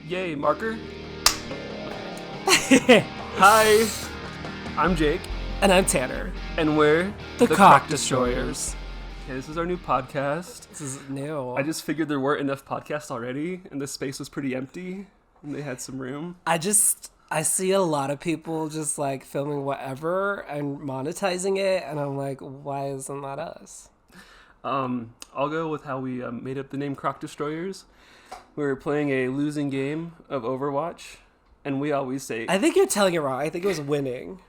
Yay, marker. Hi, I'm Jake. And I'm Tanner. And we're the Cock Destroyers. Okay, this is our new podcast. This is new. I just figured there weren't enough podcasts already, and this space was pretty empty, and they had some room. I see a lot of people just like filming whatever and monetizing it, and I'm like, why isn't that us? I'll go with how we made up the name Cock Destroyers. We were playing a losing game of Overwatch, and we always say... I think you're telling it wrong. I think it was winning.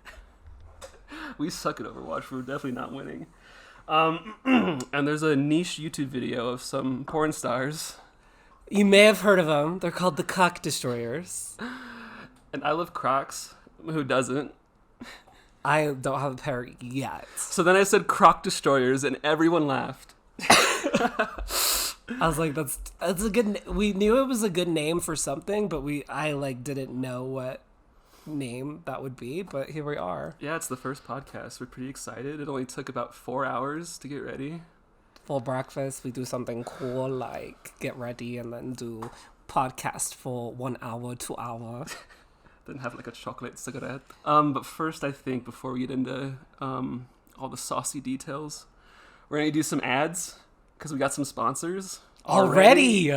We suck at Overwatch. We're definitely not winning. And there's a niche YouTube video of some porn stars. You may have heard of them. They're called the Cock Destroyers. And I love Crocs. Who doesn't? I don't have a pair yet. So then I said Cock Destroyers, and everyone laughed. I was like, that's a good... We knew it was a good name for something, but I didn't know what name that would be, but here we are. Yeah, it's the first podcast. We're pretty excited. It only took about 4 hours to get ready. For breakfast, we do something cool like get ready and then do podcast for 1 hour, 2 hour. Then have like a chocolate cigarette. But first, I think before we get into all the saucy details, we're gonna do some ads because we got some sponsors already.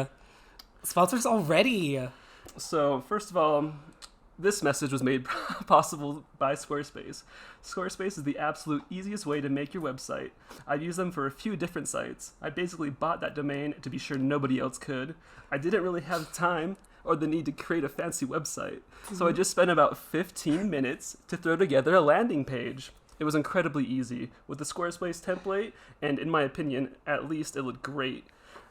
Sponsors already. So first of all, this message was made possible by Squarespace. Squarespace is the absolute easiest way to make your website. I've used them for a few different sites. I basically bought that domain to be sure nobody else could. I didn't really have time or the need to create a fancy website. So I just spent about 15 minutes to throw together a landing page. It was incredibly easy with the Squarespace template, and in my opinion, at least it looked great.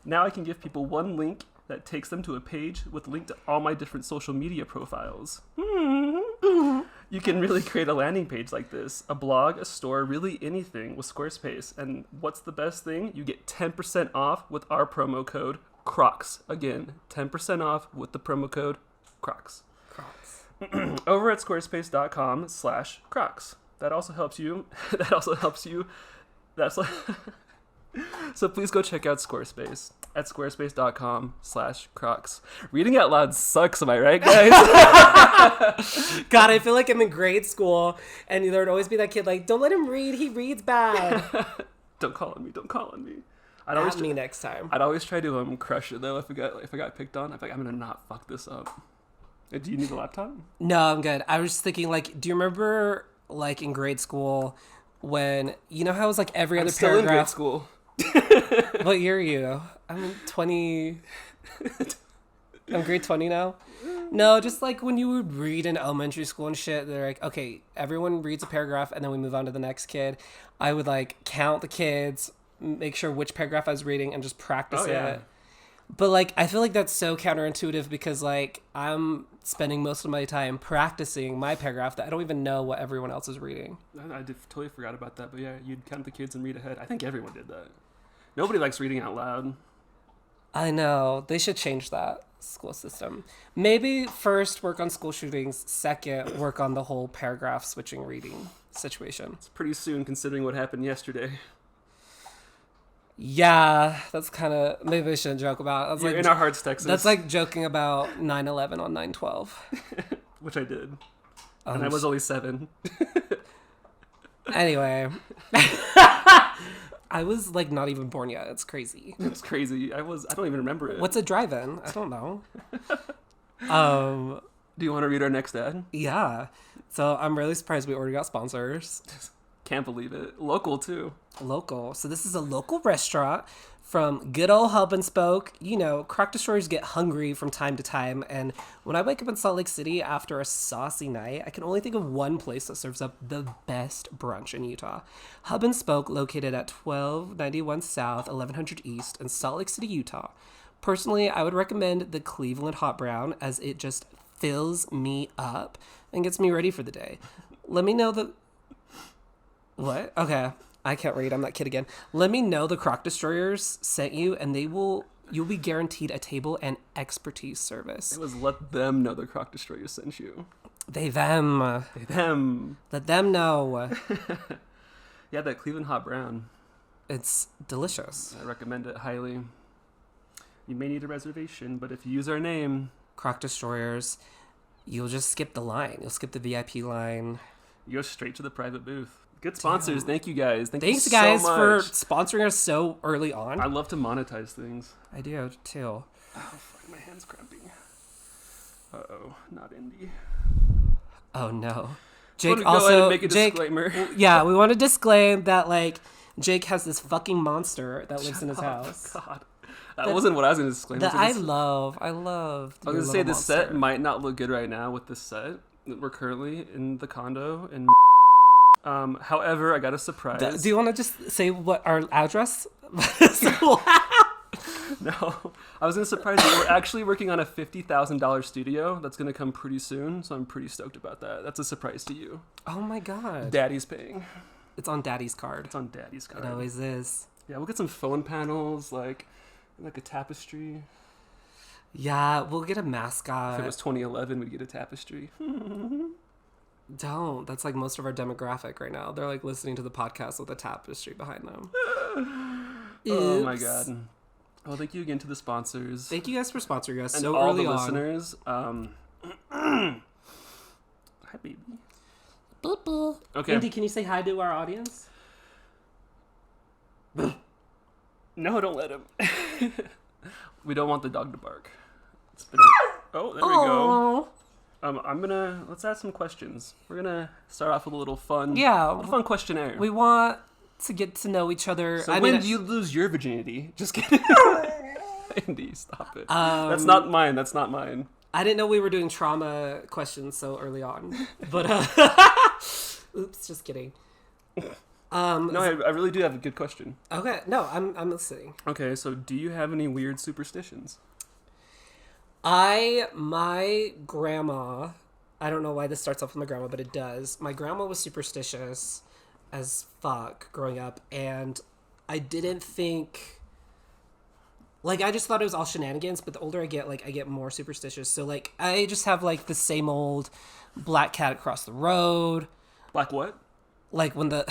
Now I can give people one link that takes them to a page with a link to all my different social media profiles. You can really create a landing page like this, a blog, a store, really anything with Squarespace. And what's the best thing? You get 10% off with our promo code CROCS. Again, 10% off with the promo code CROCS. Over at squarespace.com/Crocs. That also helps you. So please go check out Squarespace at squarespace.com/Crocs. Reading out loud sucks, am I right, guys? God, I feel like I'm in grade school, and there'd always be that kid like, don't let him read, he reads bad. Don't call on me. At me next time. I'd always try to crush it, though, if I got picked on. I'm like, I'm going to not fuck this up. Do you need a laptop? No, I'm good. I was thinking, do you remember, in grade school, when, you know how it was, every other still paragraph... in grade school. What year are you? I'm 20... I'm grade 20 now? No, just when you would read in elementary school and shit, they're like, okay, everyone reads a paragraph and then we move on to the next kid. I would count the kids, make sure which paragraph I was reading and just practice it. But I feel like that's so counterintuitive because I'm spending most of my time practicing my paragraph that I don't even know what everyone else is reading. I totally forgot about that, but yeah, you'd count the kids and read ahead. I think everyone did that. Nobody likes reading out loud. I know. They should change that school system. Maybe first work on school shootings, second work on the whole paragraph switching reading situation. It's pretty soon considering what happened yesterday. Yeah, that's kind of... Maybe I shouldn't joke about it. You're in our hearts, Texas. That's like joking about 9/11 on 9/12. Which I did. And I was only 7. Anyway. I was not even born yet. It's crazy. It's crazy. I don't even remember it. What's a drive-in? I don't know. Do you want to read our next ad? Yeah. So I'm really surprised we already got sponsors. Can't believe it. Local, too. Local. So this is a local restaurant from good old Hub and Spoke. You know, Cock Destroyers get hungry from time to time. And when I wake up in Salt Lake City after a saucy night, I can only think of one place that serves up the best brunch in Utah. Hub and Spoke, located at 1291 South, 1100 East in Salt Lake City, Utah. Personally, I would recommend the Cleveland Hot Brown as it just fills me up and gets me ready for the day. Let me know the... What? Okay. I can't read. I'm that kid again. Let me know the Cock Destroyers sent you, and you'll be guaranteed a table and expertise service. It was let them know the Cock Destroyers sent you. Them. Let them know. Yeah, that Cleveland Hot Brown. It's delicious. I recommend it highly. You may need a reservation, but if you use our name, Croc Destroyers, you'll just skip the line. You'll skip the VIP line. You go straight to the private booth. Good sponsors. Damn. Thank you guys. Thanks, guys, for sponsoring us so early on. I love to monetize things. I do, too. Oh, fuck, my hand's cramping. Uh-oh, not indie. Oh, no. Jake also... make a disclaimer. Yeah, we want to disclaim that, like, Jake has this fucking monster that lives in his house. God. That wasn't what I was going to disclaim. That I love. I was going to say the set might not look good right now with this set. We're currently in the condo in... however, I got a surprise. Do you want to just say what our address? No, I was going to surprise you. We're actually working on a $50,000 studio that's going to come pretty soon, so I'm pretty stoked about that. That's a surprise to you. Oh my god. Daddy's paying. It's on Daddy's card. It's on Daddy's card. It always is. Yeah, we'll get some phone panels, like a tapestry. Yeah, we'll get a mascot. If it was 2011, we'd get a tapestry. Don't. That's like most of our demographic right now. They're like listening to the podcast with a tapestry behind them. Oh my god. Well, thank you again to the sponsors. Thank you guys for sponsoring us and so all early the on. Listeners. Hi, baby. Boop, boop. Okay. Andy, can you say hi to our audience? No, don't let him. We don't want the dog to bark. Oh, there we go. Let's ask some questions. We're gonna start off with a little fun questionnaire. We want to get to know each other. So when do you lose your virginity? Just kidding. Andy, stop it. That's not mine. I didn't know we were doing trauma questions so early on. But oops, just kidding. No, I really do have a good question. Okay, no, I'm listening. Okay, so do you have any weird superstitions? My grandma, I don't know why this starts off with my grandma, but it does. My grandma was superstitious as fuck growing up, and I didn't think, like, I just thought it was all shenanigans, but the older I get, like, I get more superstitious. So, like, I just have, like, the same old black cat across the road. Black what? Like, when the...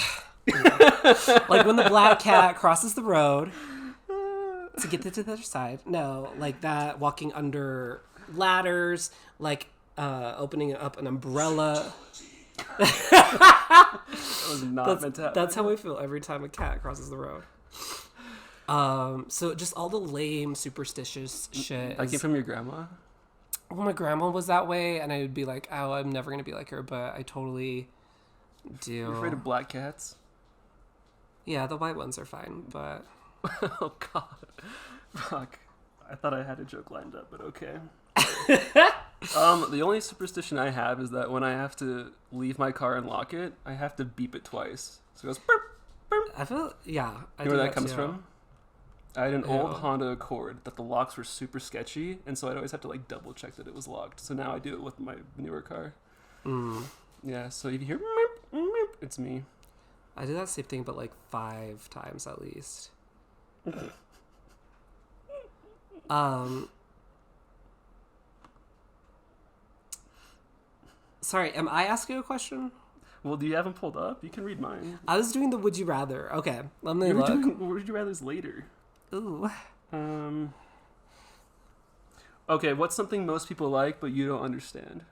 like, when the black cat crosses the road to get to the other side. No, like that, walking under ladders, like, opening up an umbrella. That was not meant to happen. That's how I feel every time a cat crosses the road. So just all the lame, superstitious shit. That came from your grandma? Well, my grandma was that way, and I would be like, oh, I'm never going to be like her, but I totally do. You're afraid of black cats? Yeah, the white ones are fine, but... Oh, God. Fuck. I thought I had a joke lined up, but okay. The only superstition I have is that when I have to leave my car and lock it, I have to beep it twice. So it goes burp, burp. I feel, yeah. You know where that comes from? I had an old Honda Accord that the locks were super sketchy, and so I'd always have to, like, double check that it was locked. So now I do it with my newer car. Yeah, so if you hear meep, meep, it's me. I do that same thing, but like 5 times at least. Sorry, am I asking a question? Well, do you have them pulled up? You can read mine. I was doing the would you rather. Okay, let me look. Would you rather's later. Ooh. Okay, what's something most people like but you don't understand?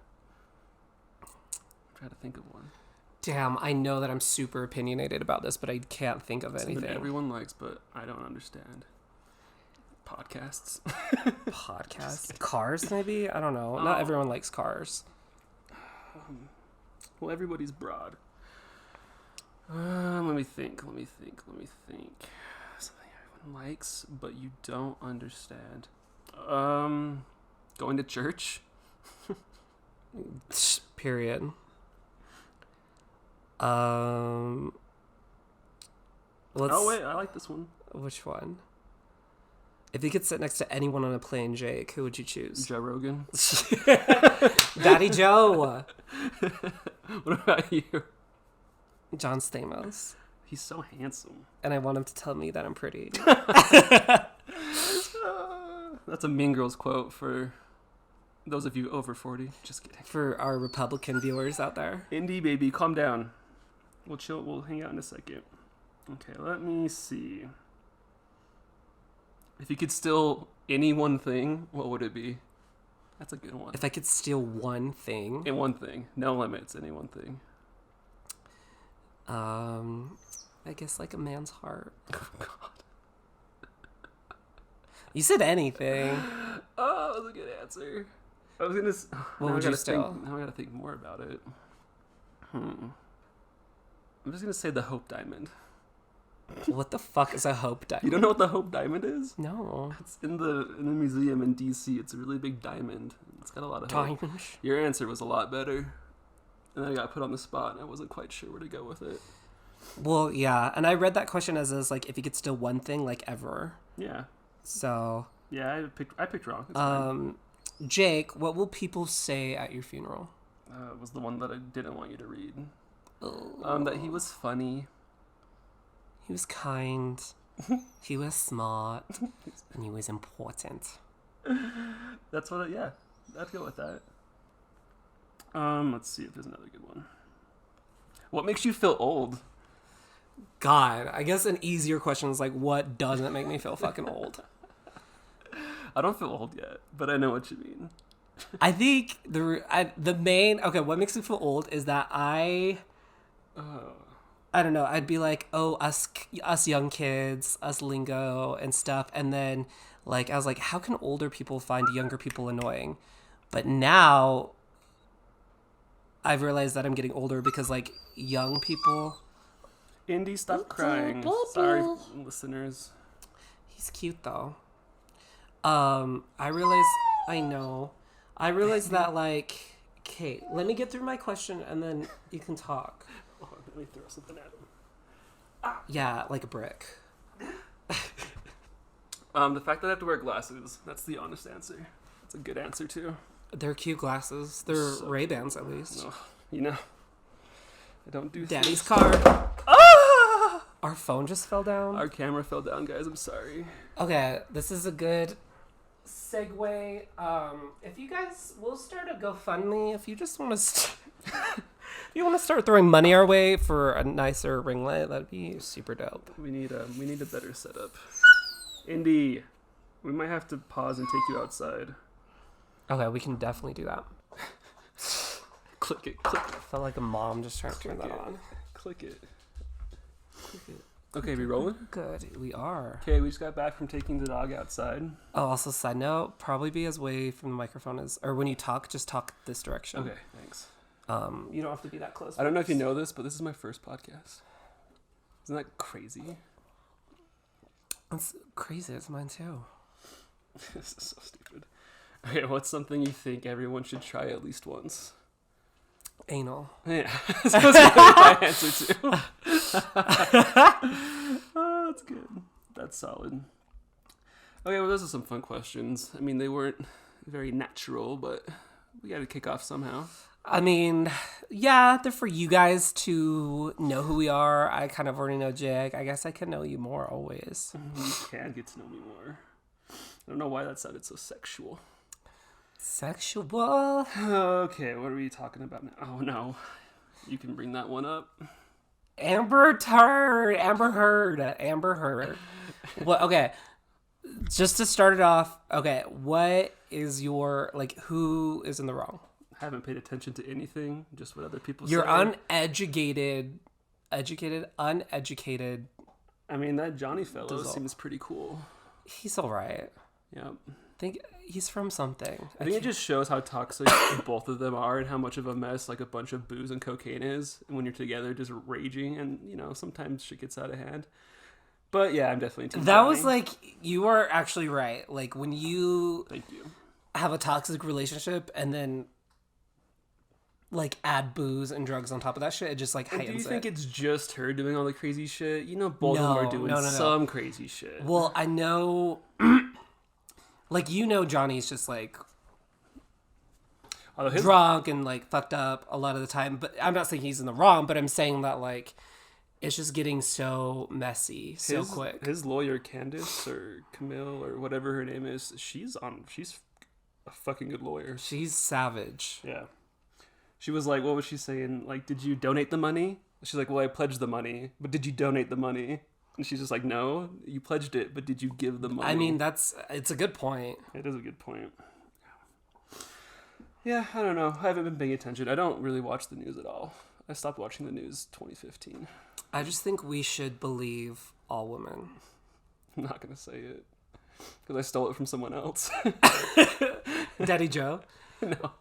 Try to think of one. Damn, I know that I'm super opinionated about this, but I can't think of anything. Something everyone likes, but I don't understand. Podcasts. Podcasts? Cars, maybe? I don't know. Not everyone likes cars. Well, everybody's broad. Let me think. Something everyone likes, but you don't understand. Going to church? Period. Oh wait, I like this one. Which one? If you could sit next to anyone on a plane, Jake, who would you choose? Joe Rogan. Daddy Joe. What about you? John Stamos. He's so handsome. And I want him to tell me that I'm pretty. That's a Mean Girls quote for those of you over 40. Just kidding. For our Republican viewers out there. Indie baby, calm down. We'll chill. We'll hang out in a second. Okay, let me see. If you could steal any one thing, what would it be? That's a good one. If I could steal one thing. In one thing. No limits, any one thing. I guess like a man's heart. Oh, God. You said anything. Oh, that was a good answer. I was going to... What would you steal? Now I got to think more about it. I'm just going to say the Hope Diamond. What the fuck is a Hope Diamond? You don't know what the Hope Diamond is? No. It's in the museum in DC. It's a really big diamond. It's got a lot of hope. Diamond? Your answer was a lot better. And then I got put on the spot and I wasn't quite sure where to go with it. Well, yeah. And I read that question as like if you could steal one thing like ever. Yeah. So Yeah, I picked wrong. It's fine. Jake, what will people say at your funeral? It was the one that I didn't want you to read. Oh. That he was funny. He was kind. He was smart. And he was important. That's what yeah. I'd go with that. Let's see if there's another good one. What makes you feel old? God, I guess an easier question is like, what doesn't make me feel fucking old? I don't feel old yet, but I know what you mean. I think the main what makes me feel old is that I don't know. I'd be like, oh, us young kids, us lingo and stuff, and then like I was like, how can older people find younger people annoying? But now I've realized that I'm getting older because like young people. Indy, stop crying. Sorry, listeners. He's cute though. I realized that like, Kate, let me get through my question and then you can talk. Oh, let me throw something at him. Yeah, like a brick. The fact that I have to wear glasses, that's the honest answer. That's a good answer too. They're cute glasses. They're Ray-Bans at least. No, you know, I don't do Daddy's things. car. Ah! Our phone just fell down. Our camera fell down, guys. I'm sorry. Okay, this is a good segue. If you guys, we'll start a GoFundMe. If you just want to, if you want to start throwing money our way for a nicer ring light, that'd be super dope. We need a better setup. Indy, we might have to pause and take you outside. Okay, we can definitely do that. Click it. Click it. I felt like a mom just trying to turn that it. on. Click it. Click it. Okay, we rolling? Good, we are. Okay, we just got back from taking the dog outside. Oh, also side note, probably be as away from the microphone as, or when you talk, just talk this direction. Okay, thanks. You don't have to be that close. I don't know if you know this, but this is my first podcast. Isn't that crazy? It's crazy. It's mine too. This is so stupid. Okay, what's something you think everyone should try at least once? Anal. Yeah, that's my answer too. Oh, that's good. That's solid. Okay, well, those are some fun questions. I mean, they weren't very natural, but we got to kick off somehow. I mean, yeah, they're for you guys to know who we are. I kind of already know Jake. I guess I can know you more always. You can get to know me more. I don't know why that sounded so sexual. Sexual. Okay, what are we talking about now? Oh, no. You can bring that one up. Amber Heard. Well, okay. Just to start it off, okay, what is your, like, who is in the wrong? I haven't paid attention to anything, just what other people You're say. uneducated. I mean, that Johnny fellow Dizzle. seems pretty cool. He's all right. Yep. Think he's from something. I think it just shows how toxic both of them are and how much of a mess like a bunch of booze and cocaine is. And when you're together, just raging, and you know sometimes shit gets out of hand. But yeah, I'm definitely team That Johnny. was like, you are actually right. Like when you Thank you. have a toxic relationship and then like add booze and drugs on top of that shit, it just like And heightens do you think it. it's just her doing all the crazy shit? You know, both of them are doing No. some crazy shit. Well, I know, like, you know, Johnny's just like Although his, drunk and like fucked up a lot of the time. But I'm not saying he's in the wrong, but I'm saying that like it's just getting so messy so quick. His lawyer, Candace or Camille or whatever her name is, she's a fucking good lawyer. She's savage. Yeah. She was like, what was she saying? Like, did you donate the money? She's like, well, I pledged the money, but did you donate the money? And she's just like, no, you pledged it, but did you give the money? I mean, it's a good point. It is a good point. Yeah, I don't know. I haven't been paying attention. I don't really watch the news at all. I stopped watching the news 2015. I just think we should believe all women. I'm not going to say it because I stole it from someone else. Daddy Joe? No.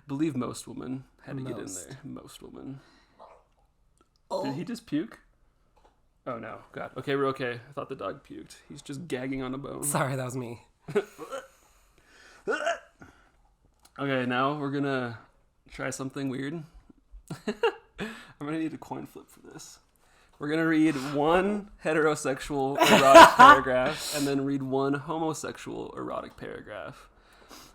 Believe most women. Had to get in there. Most women. Oh. Did he just puke? Oh no. God. Okay, we're okay. I thought the dog puked. He's just gagging on a bone. Sorry, that was me. Okay, now we're gonna try something weird. I'm gonna need a coin flip for this. We're gonna read one heterosexual erotic paragraph and then read one homosexual erotic paragraph.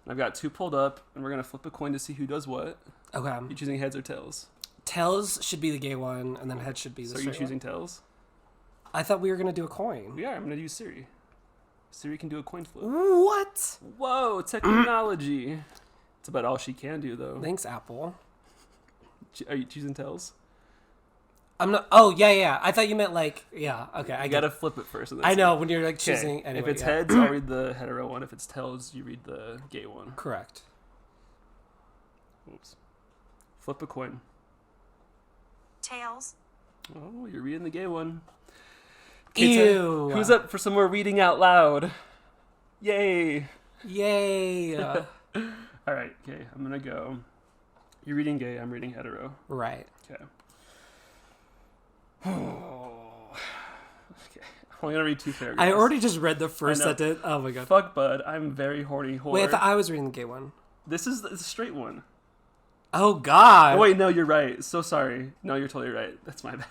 I've got two pulled up, and we're gonna flip a coin to see who does what. Okay. You choosing heads or tails? Tails should be the gay one, and then head should be the So are straight you choosing one. tails? I thought we were gonna do a coin. We are. I'm gonna use Siri. Siri can do a coin flip. What? Whoa, technology. It's about all she can do, though. Thanks, Apple. Are you choosing tails? I'm not. Oh yeah. I thought you meant like yeah. Okay, I You get gotta flip it first. And then I know when you're like choosing. Okay. Anyway, If it's yeah. heads, I'll read the hetero one. If it's tails, you read the gay one. Correct. Oops. Flip a coin. Tails. Oh, you're reading the gay one. Ew. Who's up for some more reading out loud? Yay. Yay. All right, okay, I'm gonna go. You're reading gay, I'm reading hetero. Right. Okay. Okay. I'm only gonna read two paragraphs. I already just read the first I know. sentence. Oh my god. Fuck bud, I'm very horny whore. Wait, I thought I was reading the gay one. This is the straight one. Oh god. Oh wait, no, you're right. So sorry. No, you're totally right. That's my bad.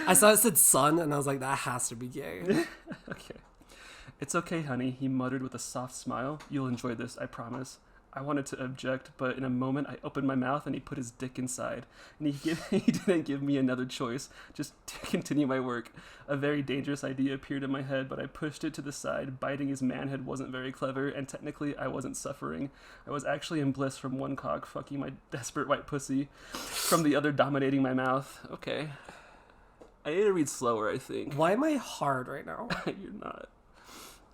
I saw it said son, and I was like, that has to be gay. Okay. It's okay, honey, he muttered with a soft smile. You'll enjoy this, I promise. I wanted to object, but in a moment I opened my mouth and he put his dick inside. And he didn't give me another choice, just to continue my work. A very dangerous idea appeared in my head, but I pushed it to the side. Biting his manhood wasn't very clever, and technically I wasn't suffering. I was actually in bliss from one cock fucking my desperate white pussy, from the other dominating my mouth. Okay. I need to read slower, I think. Why am I hard right now? You're not.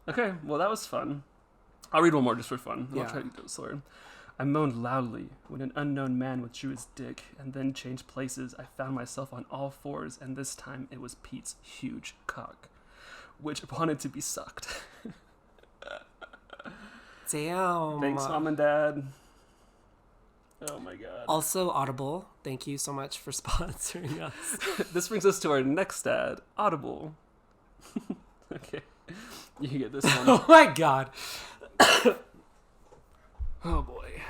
Okay, well that was fun. I'll read one more just for fun. Yeah. I'll try to go slower. I moaned loudly when an unknown man withdrew his dick and then changed places. I found myself on all fours, and this time it was Pete's huge cock, which wanted to be sucked. Damn. Thanks, Mom and Dad. Oh my god. Also, Audible, thank you so much for sponsoring us. This brings us to our next ad, Audible. Okay. You get this one. Oh my god. Oh boy.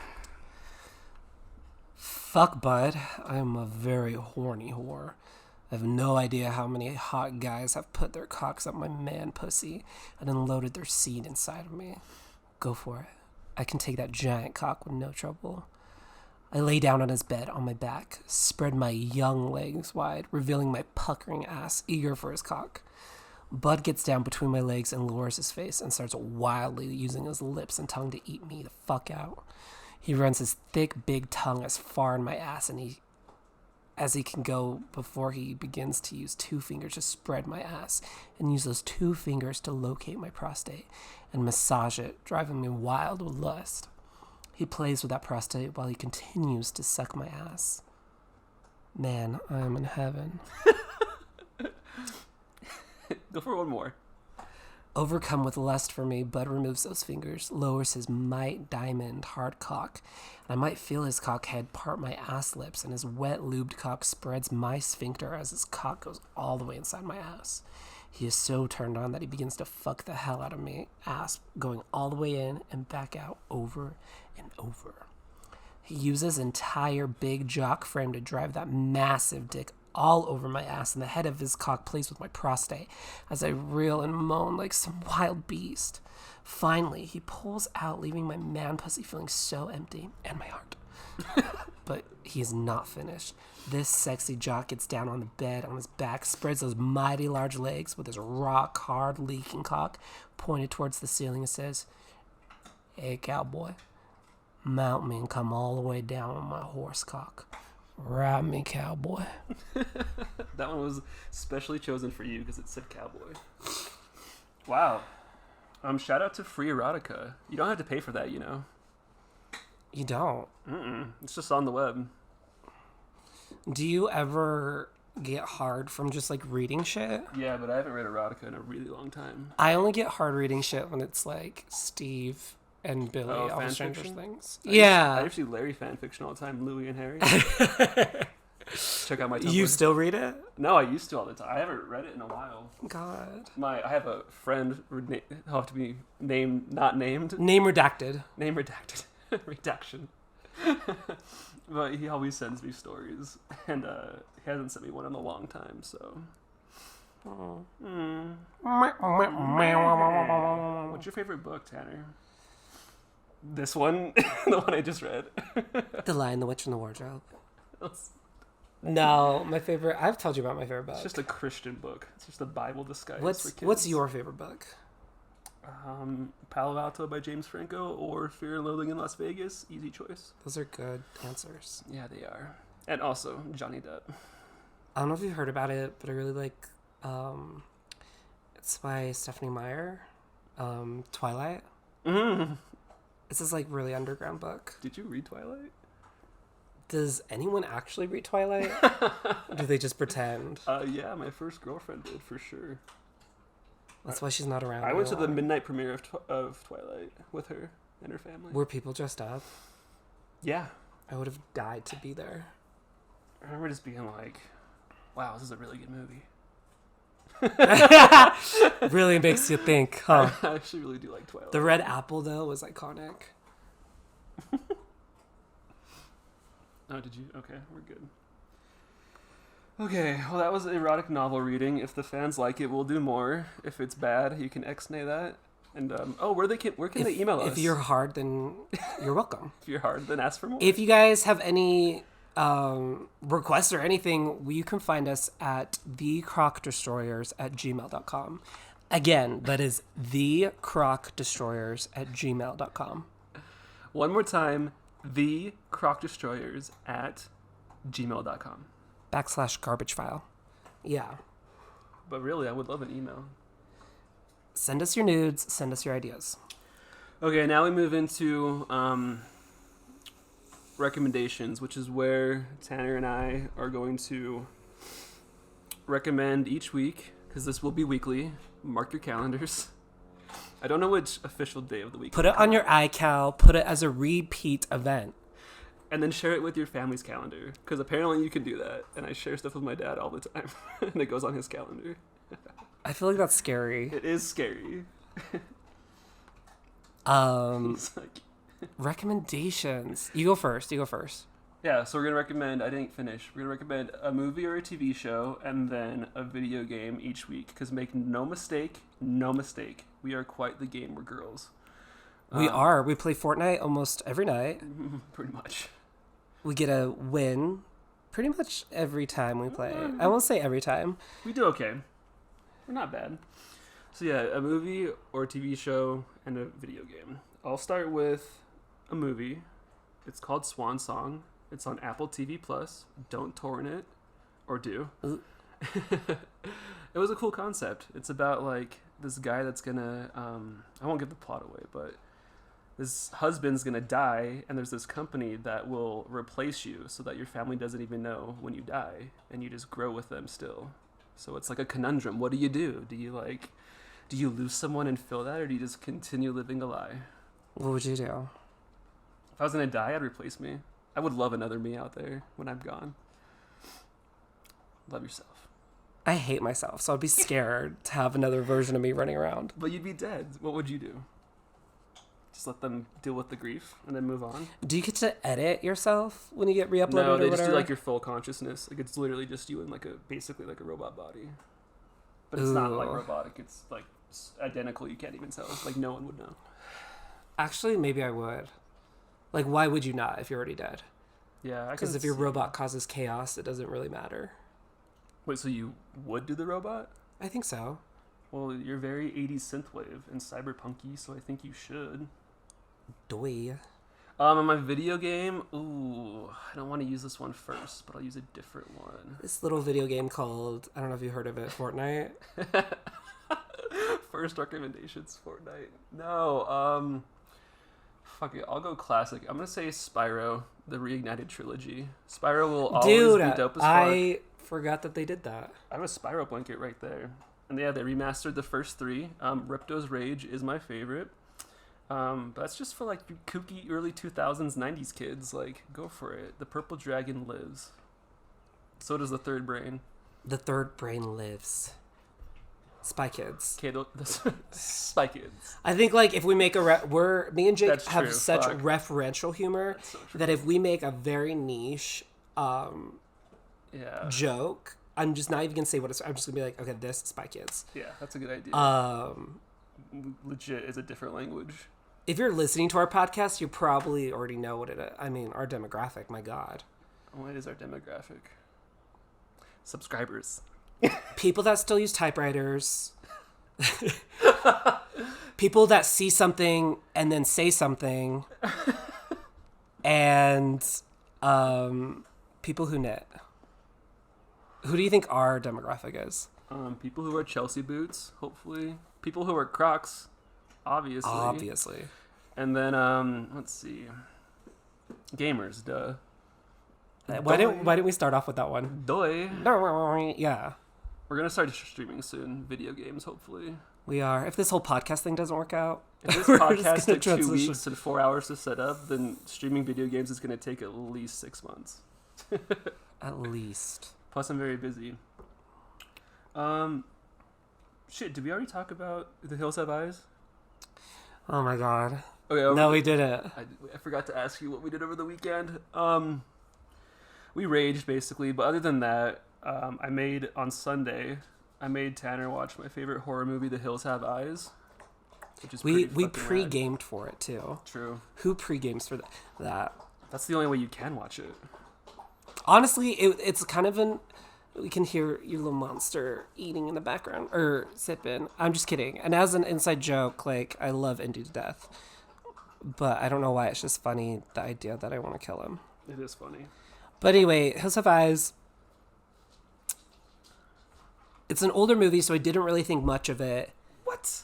Fuck, bud. I am a very horny whore. I have no idea how many hot guys have put their cocks up my man pussy and then loaded their seed inside of me. Go for it. I can take that giant cock with no trouble. I lay down on his bed on my back, spread my young legs wide, revealing my puckering ass, eager for his cock. Bud gets down between my legs and lowers his face and starts wildly using his lips and tongue to eat me the fuck out. He runs his thick, big tongue as far in my ass as he can go before he begins to use 2 fingers to spread my ass and use those 2 fingers to locate my prostate and massage it, driving me wild with lust. He plays with that prostate while he continues to suck my ass. Man, I am in heaven. Go for one more. Overcome with lust for me, Bud removes those fingers, lowers his might diamond hard cock. I might feel his cock head part my ass lips, and his wet lubed cock spreads my sphincter as his cock goes all the way inside my ass. He is so turned on that he begins to fuck the hell out of me, ass going all the way in and back out over and over. He uses entire big jock frame to drive that massive dick all over my ass, and the head of his cock plays with my prostate as I reel and moan like some wild beast. Finally, he pulls out, leaving my man pussy feeling so empty, and my heart. But he is not finished. This sexy jock gets down on the bed on his back, spreads those mighty large legs with his rock hard leaking cock pointed towards the ceiling and says, "Hey cowboy, mount me and come all the way down on my horse cock. Ride me, cowboy." That one was specially chosen for you because it said cowboy. Wow. Shout out to Free Erotica. You don't have to pay for that, you know. You don't. It's just on the web. Do you ever get hard from just like reading shit? Yeah, but I haven't read erotica in a really long time. I only get hard reading shit when it's like Steve and Billy off fan of Stranger fiction? Things. I Yeah. used to do Larry fan fiction all the time, Louie and Harry. Check out my Tumblr. You still read it? No, I used to all the time. I haven't read it in a while. God. I have a friend, he'll have to be not named. Name redacted. Name redacted. Redaction. But he always sends me stories, and he hasn't sent me one in a long time, so. What's your favorite book, Tanner? This one? The one I just read. The Lion, the Witch, and the Wardrobe. No, my favorite. I've told you about my favorite book. It's just a Christian book. It's just the Bible disguised for kids. What's your favorite book? Palo Alto by James Franco or Fear and Loathing in Las Vegas. Easy choice. Those are good answers. Yeah, they are. And also Johnny Depp. I don't know if you've heard about it, but I really like. It's by Stephanie Meyer. Twilight. It's this like really underground book. Did you read Twilight? Does anyone actually read Twilight? Do they just pretend? Yeah, my first girlfriend did for sure. That's why she's not around. I went to the midnight premiere of Twilight with her and her family. Were people dressed up? Yeah. I would have died to be there. I remember just being like, wow, this is a really good movie. Really makes you think, huh? I actually really do like Twilight. The red apple, though, was iconic. Oh, did you? Okay, we're good. Okay, well, that was erotic novel reading. If the fans like it, we'll do more. If it's bad, you can ex-nay that. And, where can they email us? If you're hard, then you're welcome. If you're hard, then ask for more. If you guys have any requests or anything, you can find us at thecrocdestroyers@gmail.com. Again, that is thecrocdestroyers@gmail.com. One more time, thecrocdestroyers@gmail.com. /garbage file. Yeah. But really, I would love an email. Send us your nudes. Send us your ideas. Okay, now we move into recommendations, which is where Tanner and I are going to recommend each week, because this will be weekly. Mark your calendars. I don't know which official day of the week. Put it on your iCal. Put it as a repeat event. And then share it with your family's calendar, because apparently you can do that. And I share stuff with my dad all the time, and it goes on his calendar. I feel like that's scary. It is scary. He's like... Recommendations. You go first. Yeah, so we're going to recommend, I didn't finish, we're going to recommend a movie or a TV show and then a video game each week, because make no mistake, we are quite the gamer girls. We are. We play Fortnite almost every night. Pretty much. We get a win pretty much every time we play. I won't say every time. We do okay. We're not bad. So yeah, a movie or a TV show and a video game. I'll start with a movie. It's called Swan Song. It's on Apple TV Plus. Don't torrent it, or do. It was a cool concept. It's about like this guy that's gonna I won't give the plot away, but this husband's gonna die, and there's this company that will replace you so that your family doesn't even know when you die, and you just grow with them still. So it's like a conundrum. What do? Do you lose someone and feel that, or do you just continue living a lie? What would you do? If I was gonna die, I'd replace me. I would love another me out there when I'm gone. Love yourself. I hate myself, so I'd be scared to have another version of me running around. But you'd be dead. What would you do? Just let them deal with the grief and then move on? Do you get to edit yourself when you get re-uploaded No, or they whatever? just do like your full consciousness. Like it's literally just you in like basically like a robot body. But it's not like robotic. It's like identical. You can't even tell. Like no one would know. Actually, maybe I would. Like, why would you not if you're already dead? Yeah, because if your robot causes chaos, it doesn't really matter. Wait, so you would do the robot? I think so. Well, you're very 80s synthwave and cyberpunky, so I think you should. Doy. In my video game, I don't want to use this one first, but I'll use a different one. This little video game called, I don't know if you heard of it, Fortnite. First recommendations, Fortnite. No, fuck it. I'll go classic. I'm gonna say Spyro, the Reignited trilogy. Spyro will always be dope as fuck. I forgot that they did that. I have a Spyro blanket right there. And yeah, they remastered the first three. Ripto's Rage is my favorite. But that's just for like you kooky early 2000s, 90s kids. Like, go for it. The Purple Dragon lives. So does the Third Brain. The Third Brain lives. Spy Kids. Okay, the Spy Kids. I think like if we make me and Jake That's have true, such fuck. referential humor So true. that if we make a very niche Yeah. joke, I'm just not even gonna say what it's. I'm just gonna be like, okay, this is Spy Kids. Yeah, that's a good idea. Legit is a different language. If you're listening to our podcast, you probably already know what it is. I mean, our demographic. My God, What is our demographic? Subscribers. people that still use typewriters. People that see something and then say something, and people who knit. Who do you think our demographic is? People who wear Chelsea boots, hopefully. People who wear Crocs, obviously. Obviously. And then, let's see. Gamers, duh. Why didn't we start off with that one? Doy. Yeah, We're gonna start streaming soon. Video games, hopefully. we are. If this whole podcast thing doesn't work out, If this we're just podcast gonna took 2 transition. weeks and 4 hours to set up, then streaming video games is gonna take at least 6 months. At least. Plus, I'm very busy. Shit, did we already talk about The Hills Have Eyes? Oh my God. Okay, No, we didn't. I forgot to ask you what we did over the weekend. We raged, basically, but other than that, I made Tanner watch my favorite horror movie, The Hills Have Eyes, which is We pretty fucking rad. pre-gamed for it too. True. Who pre-games for that? That's the only way you can watch it. Honestly, it's kind of we can hear your little monster eating in the background or sipping. I'm just kidding. And as an inside joke, like I love Indy to death, but I don't know why it's just funny the idea that I want to kill him. It is funny. But anyway, Hills Have Eyes. It's an older movie, so I didn't really think much of it. What?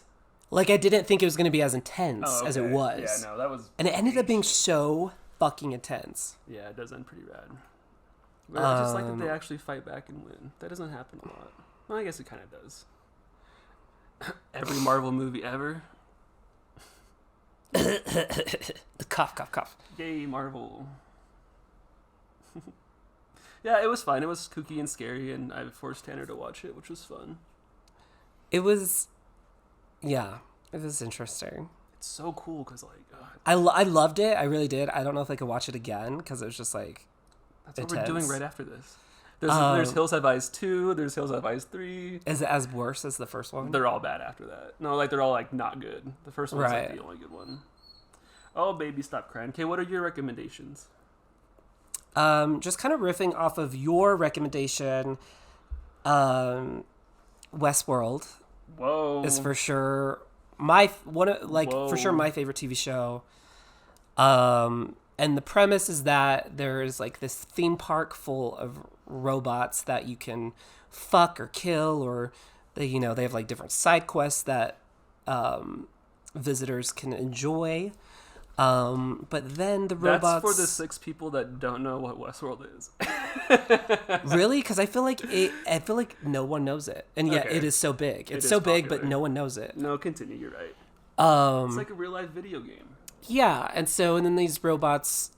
Like I didn't think it was going to be as intense Oh, as it okay. was. Yeah, no, that was... And it ended up being so fucking intense. Yeah, it does end pretty rad. But I just like that they actually fight back and win. That doesn't happen a lot. Well, I guess it kind of does. Every Marvel movie ever. Cough, cough, cough. Yay, Marvel. Yeah, it was fun. It was kooky and scary, and I forced Tanner to watch it, which was fun. It was, yeah, it was interesting. It's so cool because, like, I loved it. I really did. I don't know if I could watch it again because it was just like that's what intense. we're doing right after this. There's Hills Have Eyes 2, there's Hills Have Eyes 3. Is it as worse as the first one? They're all bad after that. No, like, they're all, like, not good. The first one's, Right. like, the only good one. Oh, baby, stop crying. Okay, what are your recommendations? Just kind of riffing off of your recommendation, Westworld Whoa. is for sure for sure my favorite TV show. And the premise is that there's like this theme park full of robots that you can fuck or kill, or they have like different side quests that visitors can enjoy. But then the robots. That's for the 6 people that don't know what Westworld is. Really? Because I feel like no one knows it, and yet Okay. it is so big. It's is so big, popular. but no one knows it. No, continue. You're right. It's like a real life video game. Yeah, and then these robots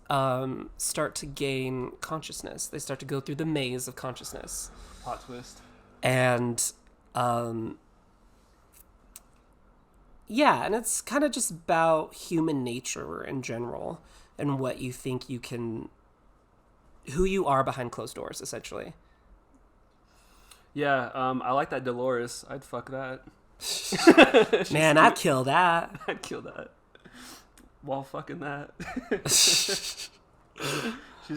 start to gain consciousness. They start to go through the maze of consciousness, Plot twist. and yeah, and it's kind of just about human nature in general and what you think you can, who you are behind closed doors, essentially. Yeah, I like that Dolores. I'd fuck that. Man, I'd kill that. I'd kill that. While fucking that. She's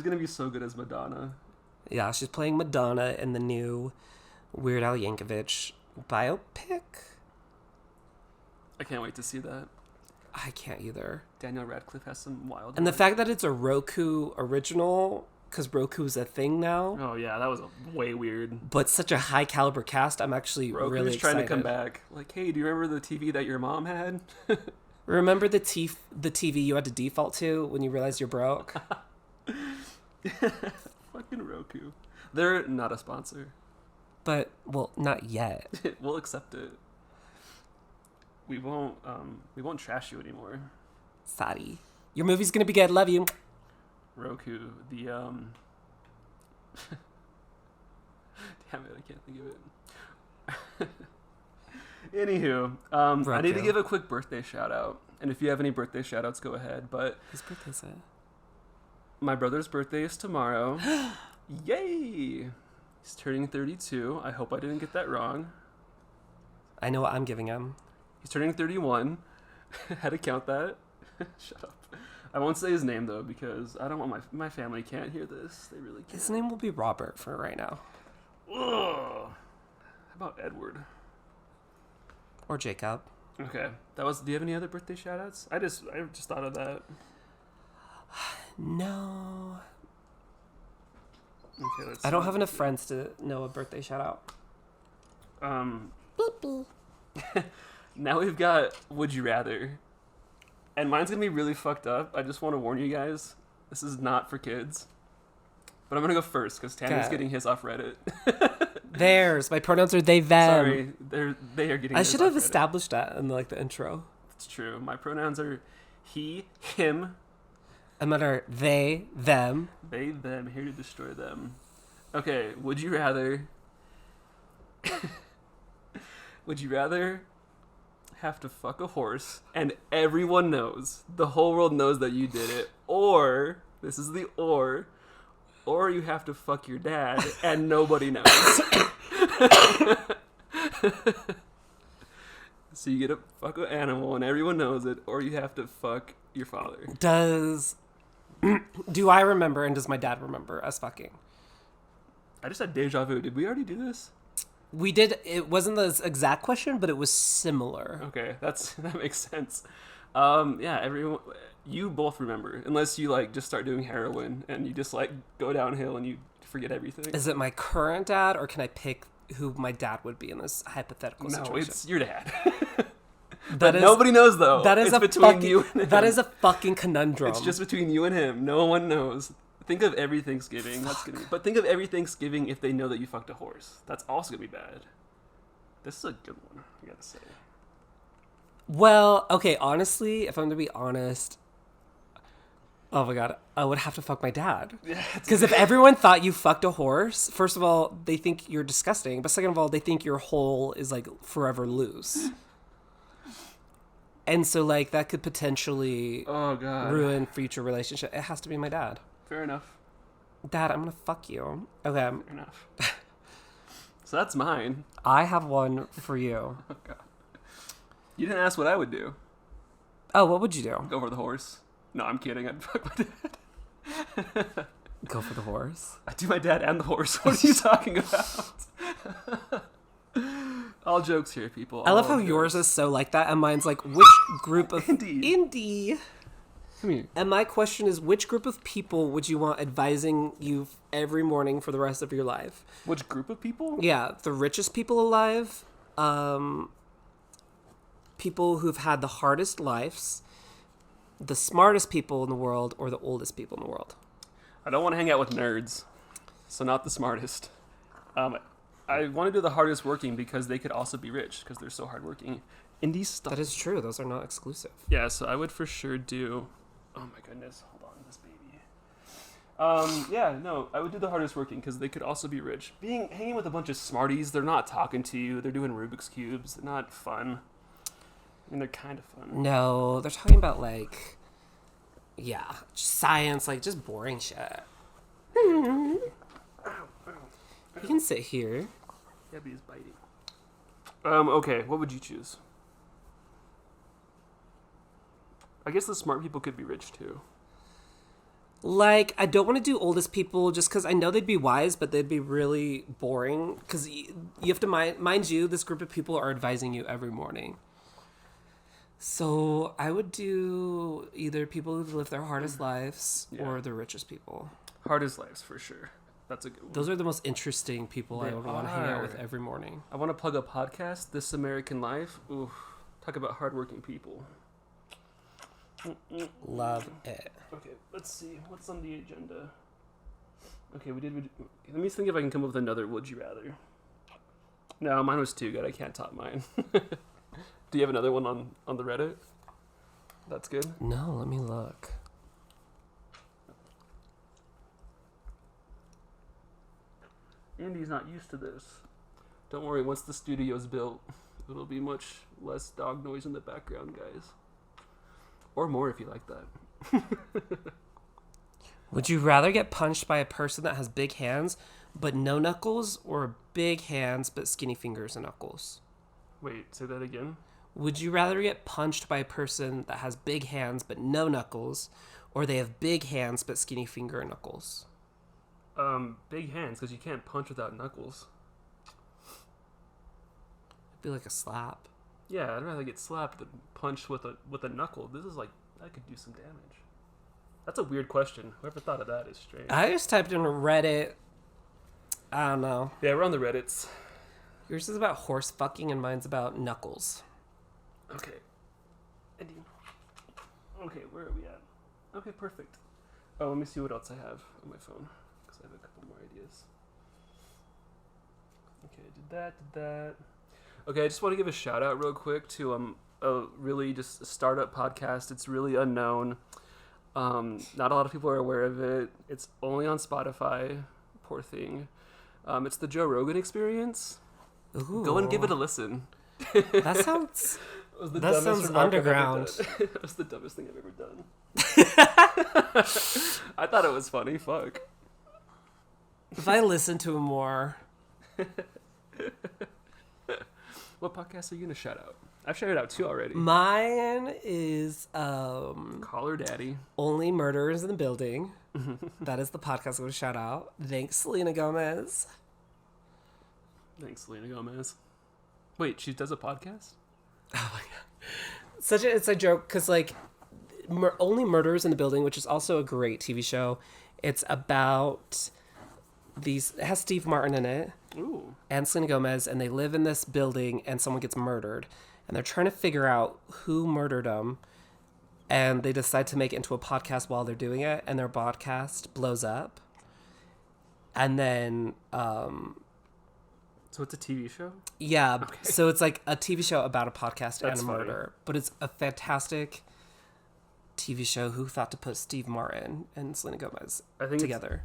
gonna be so good as Madonna. Yeah, she's playing Madonna in the new Weird Al Yankovic biopic. I can't wait to see that. I can't either. Daniel Radcliffe has some wild. And the work. fact that it's a Roku original because Roku's a thing now. Oh yeah, that was way weird. But such a high caliber cast, I'm actually Roku's really excited. trying to come back. Like, hey, do you remember the TV that your mom had? Remember the TV you had to default to when you realized you're broke? Fucking Roku. They're not a sponsor. But, well, not yet. We'll accept it. We won't trash you anymore. Sorry. Your movie's gonna be good. Love you. Roku, the damn it, I can't think of it. Anywho, I need to give a quick birthday shout out. And if you have any birthday shout outs, go ahead. But Whose birthday's it? my brother's birthday is tomorrow. Yay! He's turning 32. I hope I didn't get that wrong. I know what I'm giving him. He's turning 31. Had to count that. Shut up. I won't say his name though because I don't want my family can't hear this. They really can't. His name will be Robert for right now. Ugh. How about Edward? Or Jacob. Okay. That was. Do you have any other birthday shout outs? I just thought of that. No. Okay, let's I don't see. have enough friends to know a birthday shout out. Now we've got Would You Rather. And mine's gonna be really fucked up. I just want to warn you guys. This is not for kids. But I'm gonna go first because Tanner's Okay. getting his off Reddit. Theirs. My pronouns are they, them. Sorry, they are getting. I his should off have Reddit. established that in like the intro. It's true. My pronouns are he, him, I'm under they, them. they, them. Here to destroy them. Okay. Would you rather? Would you rather have to fuck a horse and everyone knows, the whole world knows that you did it, or this is the or you have to fuck your dad and nobody knows. So you get to fuck an animal and everyone knows it, or you have to fuck your father. Do I remember and does my dad remember us fucking? I just had deja vu. Did we already do this? We did. It wasn't the exact question, but it was similar. Okay, that makes sense. Yeah, everyone, you both remember, unless you like just start doing heroin and you just like go downhill and you forget everything. Is it my current dad, or can I pick who my dad would be in this hypothetical No, situation? it's your dad. That is, Nobody knows though. that is it's a between fucking, you and him. that is a fucking conundrum. It's just between you and him. No one knows. Think of every Thanksgiving. That's gonna be, but think of every Thanksgiving if they know that you fucked a horse. That's also gonna be bad. This is a good one, I gotta say. Well, okay, honestly, if I'm to be honest, oh my god, I would have to fuck my dad. Yeah, Because if everyone thought you fucked a horse, first of all, they think you're disgusting, but second of all, they think your hole is like forever loose. And so like that could potentially oh god, ruin future relationship. It has to be my dad. fair enough. Dad, I'm gonna fuck you. Okay, Fair enough. So that's mine. I have one for you. Oh god. You didn't ask what I would do. Oh, what would you do? Go for the horse. No, I'm kidding. I'd fuck my dad. Go for the horse? I'd do my dad and the horse. What are you talking about? All jokes here, people. I love All how jokes. yours is so like that, and mine's like, which group of... Indie. Come here. And my question is, which group of people would you want advising you every morning for the rest of your life? Which group of people? Yeah, the richest people alive, people who've had the hardest lives, the smartest people in the world, or the oldest people in the world. I don't want to hang out with nerds, so not the smartest. I want to do the hardest working because they could also be rich because they're so hardworking. Indie stuff. That is true. Those are not exclusive. Yeah, so I would for sure do. Oh my goodness, hold on, this baby. Yeah, no, I would do the hardest working because they could also be rich. Hanging with a bunch of smarties, they're not talking to you. They're doing Rubik's cubes. They're not fun. I mean, they're kind of fun. No, they're talking about like, yeah, science, like just boring shit. You can sit here. Gabby's biting. Okay, what would you choose? I guess the smart people could be rich too. Like, I don't want to do oldest people just because I know they'd be wise, but they'd be really boring. Because you have to mind you, this group of people are advising you every morning. So I would do either people who've lived their hardest lives Yeah. or the richest people. Hardest lives for sure. That's a good one. Those are the most interesting people I They would want to hang out with are. every morning. I want to plug a podcast, This American Life. Ooh, talk about hardworking people. Love it. Okay, let's see. What's on the agenda? Okay, let me think if I can come up with another would you rather. No, mine was too good. I can't top mine. Do you have another one on the Reddit? That's good. No, let me look. Andy's not used to this. Don't worry, once the studio's built, it'll be much less dog noise in the background, guys. Or more if you like that. Would you rather get punched by a person that has big hands but no knuckles, or big hands but skinny fingers and knuckles? Wait, say that again? Would you rather get punched by a person that has big hands but no knuckles, or they have big hands but skinny finger and knuckles? Big hands, because you can't punch without knuckles. It'd be like a slap. Yeah, I'd rather get slapped than punched with a knuckle. This is like, that could do some damage. That's a weird question. Whoever thought of that is strange. I just typed in Reddit. I don't know. Yeah, we're on the Reddits. Yours is about horse fucking and mine's about knuckles. Okay. Andy. Okay, where are we at? Okay, perfect. Oh, let me see what else I have on my phone, because I have a couple more ideas. Okay, did that. Okay, I just want to give a shout out real quick to a really just startup podcast. It's really unknown. Not a lot of people are aware of it. It's only on Spotify. Poor thing. It's the Joe Rogan Experience. Ooh. Go and give it a listen. That sounds... It was the That dumbest sounds remark I've ever underground. done. It was the dumbest thing I've ever done. I thought it was funny. Fuck. If I listen to him more... What podcast are you gonna shout out? I've shouted out 2 already. Mine is Call Her Daddy. Only Murderers in the Building. That is the podcast I'm going to shout out. Thanks, Selena Gomez. Thanks, Selena Gomez. Wait, she does a podcast? Oh my god. Such a, it's a joke because like Only Murderers in the Building, which is also a great TV show. It's about these, it has Steve Martin in it. Ooh. And Selena Gomez, and they live in this building and someone gets murdered. And they're trying to figure out who murdered them. And they decide to make it into a podcast while they're doing it. And their podcast blows up. And then, So it's a TV show? yeah. Okay. So it's like a TV show about a podcast That's and a funny. murder. But it's a fantastic TV show. Who thought to put Steve Martin and Selena Gomez I think together?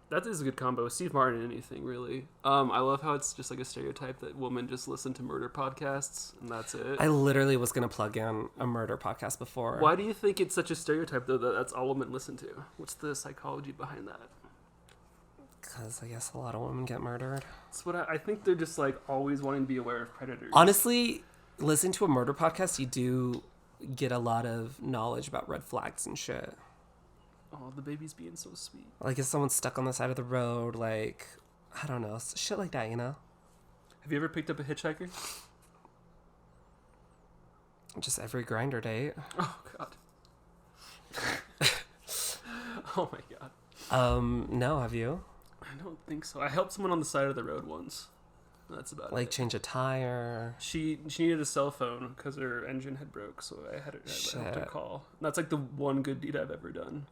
that is a good combo. Steve Martin in anything, really. I love how it's just like a stereotype that women just listen to murder podcasts and that's it. I literally was going to plug in a murder podcast before. Why do you think it's such a stereotype, though, that that's all women listen to? What's the psychology behind that? Because I guess a lot of women get murdered. It's what I think they're just like always wanting to be aware of predators. Honestly, listening to a murder podcast, you do get a lot of knowledge about red flags and shit. Oh, the baby's being so sweet. Like if someone's stuck on the side of the road, like, I don't know, shit like that, you know? Have you ever picked up a hitchhiker? Just every grinder date. Oh, God. Oh, my God. No, have you? I don't think so. I helped someone on the side of the road once. That's about Like it. change a tire? She needed a cell phone because her engine had broke, so I had I helped her Shit. call. And that's like the one good deed I've ever done.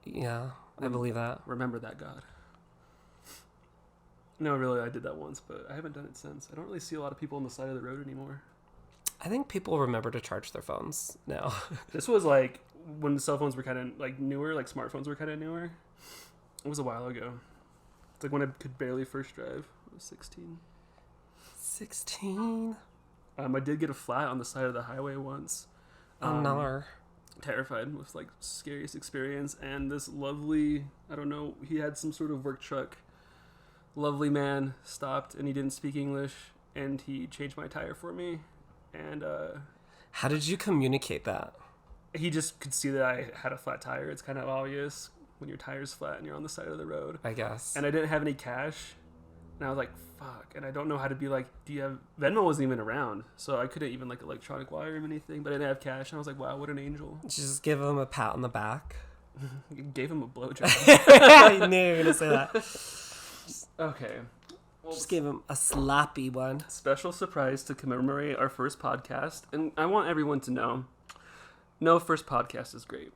Yeah, I believe that. Remember that, God. No, really, I did that once, but I haven't done it since. I don't really see a lot of people on the side of the road anymore. I think people remember to charge their phones now. This was like when the cell phones were kind of like newer, like smartphones were kind of newer. It was a while ago. It's like when I could barely first drive. I was 16. 16? I did get a flat on the side of the highway once. Oh, no. Terrified with like scariest experience, and this lovely, I don't know, he had some sort of work truck. Lovely man stopped and he didn't speak English and he changed my tire for me, and How did you communicate that? he just could see that I had a flat tire. It's kind of obvious when your tire's flat and you're on the side of the road. I guess. And I didn't have any cash, And I was like, fuck. And I don't know how to be like, do you have... Venmo wasn't even around. So I couldn't even like electronic wire him anything. But I didn't have cash. And I was like, wow, what an angel. Just give him a pat on the back. Gave him a blowjob. I knew you were going to say that. Okay. Well, Just give him a sloppy one. special surprise to commemorate our first podcast. And I want everyone to know, no first podcast is great.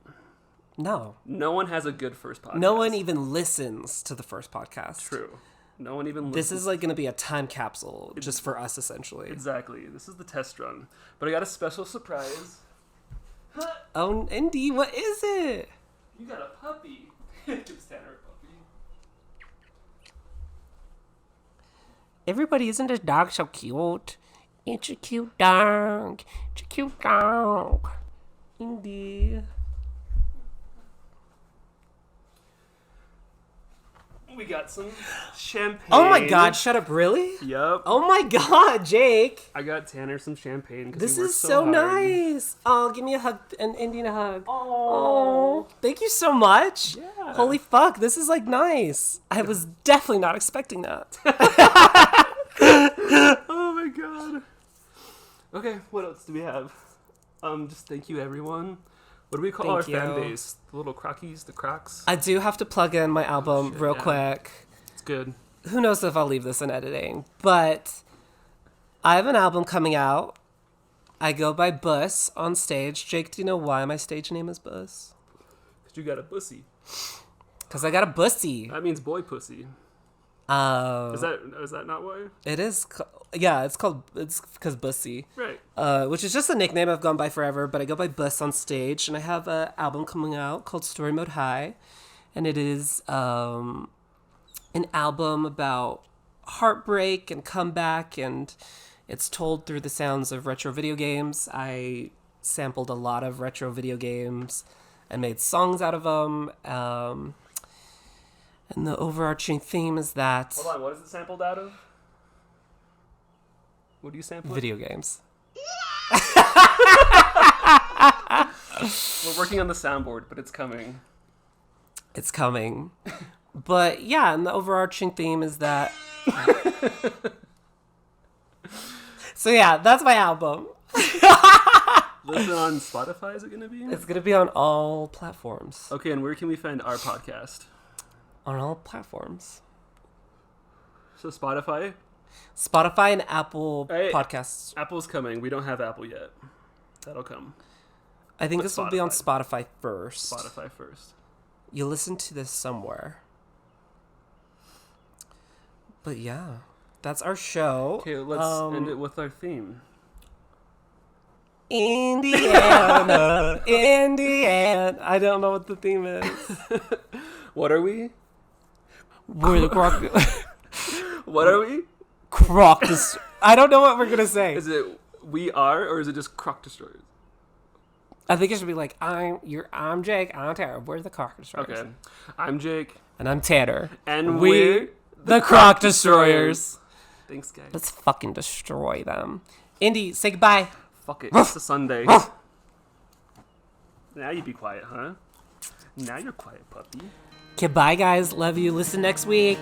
No. No one has a good first podcast. No one even listens to the first podcast. True. No one even This listens. is like going to be a time capsule just for us, essentially. Exactly. This is the test run. But I got a special surprise. Oh, Indy, what is it? You got a puppy. Gives Tanner a puppy. Everybody, isn't this dog so cute? It's a cute dog. It's a cute dog. Indy. We got some champagne. Oh my god, shut up, really? Yep. Oh my god, Jake. I got Tanner some champagne. 'Cause This he worked is so hard. nice. Oh, give me a hug, an Indian hug. Oh. Thank you so much. Yeah. Holy fuck, this is like nice. I was definitely not expecting that. Oh my god. Okay, what else do we have? Just thank you, everyone. What do we call Thank our fan you. base? The little crockies, the crocs. I do have to plug in my album real yeah. quick. It's good. Who knows if I'll leave this in editing, but I have an album coming out. I go by Bus on stage. Jake, do you know why my stage name is Bus? Cause you got a pussy. Because I got a bussy. That means boy pussy. Is that not why? It is. Yeah, it's because Bussy. Right. Which is just a nickname I've gone by forever, but I go by Bus on stage, and I have an album coming out called Story Mode High, and it is an album about heartbreak and comeback, and it's told through the sounds of retro video games. I sampled a lot of retro video games and made songs out of them, and the overarching theme is that... Hold on, what is it sampled out of? What do you sample? Video games. We're working on the soundboard, but it's coming. It's coming. But yeah, and the overarching theme is that... So yeah, that's my album. Listen on Spotify, is it going to be? It's going to be on all platforms. Okay, and where can we find our podcast? On all platforms. So Spotify? Spotify and Apple Hey, Podcasts. Apple's coming. We don't have Apple yet. That'll come. I think But this will be on Spotify. Spotify first. Spotify first. You'll listen to this somewhere. But yeah, that's our show. Okay, let's end it with our theme. Indiana, Indiana. I don't know what the theme is. What are we? We're the croc. What are we? Croc. I don't know what we're gonna say. Is it we are, or is it just croc destroyers? I think it should be like I'm Jake. I'm Tanner. We're the Croc Destroyers. Okay. I'm Jake. And I'm Tanner. And we're the Croc Destroyers. Thanks, guys. Let's fucking destroy them. Indy, say goodbye. Fuck it. It's a Sunday. Now you be quiet, huh? Now you're quiet, puppy. Okay, bye guys. Love you. Listen next week.